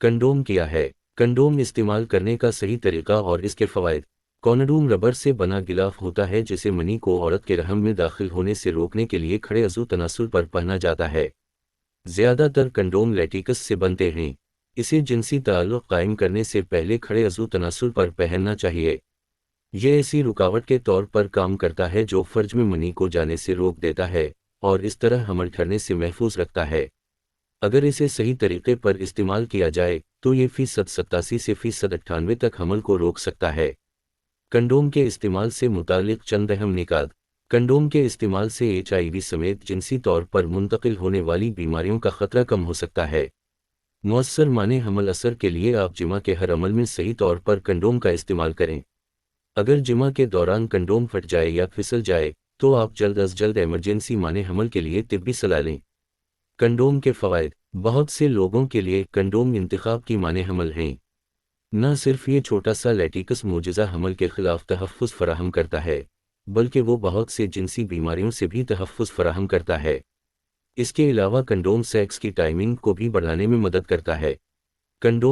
Condom क्या है? Condom इस्तेमाल करने का सही तरीका और इसके फ़वाइद। कॉन्डोम रबर से बना गिलाफ होता है जिसे मनी को औरत के रहम में दाखिल होने से रोकने के लिए खड़े अज़ू तनासुर पर पहना जाता है। ज़्यादातर कंडोम लेटिकस से बनते हैं। इसे जिनसी ताल्लुक़ कायम करने से पहले खड़े अज़ू तनासुर पर पहनना चाहिए। यह ऐसी रुकावट के तौर पर काम करता है जो फ़र्ज में मनी को जाने से रोक देता है और इस तरह हमल ठहरने से महफूज रखता है। अगर इसे सही तरीके पर इस्तेमाल किया जाए तो ये फ़ीसद 87 से फ़ीसद 98 तक हमल को रोक सकता है। कंडोम के इस्तेमाल से मुतालिक चंद अहम निकात। कंडोम के इस्तेमाल से HIV समेत जिनसी तौर पर मुंतकिल होने वाली बीमारियों का खतरा कम हो सकता है। मुअस्सर माने हमल असर के लिए आप जिमा के हर अमल में सही तौर पर कंडोम का इस्तेमाल करें। अगर जिमा के दौरान कंडोम फट जाए या फिसल जाए तो आप जल्द अज जल्द इमरजेंसी माने हमल के लिए तिब्बी सलाह लें। कंडोम के फ़वाइद। बहुत से लोगों के लिए कंडोम इंतखाब की माने हमल हैं। न सिर्फ ये छोटा सा लेटिकस मोजज़ा हमल के ख़िलाफ़ तहफ़्फ़ुज़ फ़राहम करता है, बल्कि वो बहुत से जिनसी बीमारियों से भी तहफ़्फ़ुज़ फ़राहम करता है। इसके अलावा कंडोम सेक्स की टाइमिंग को भी बढ़ाने में मदद करता है। कंडोम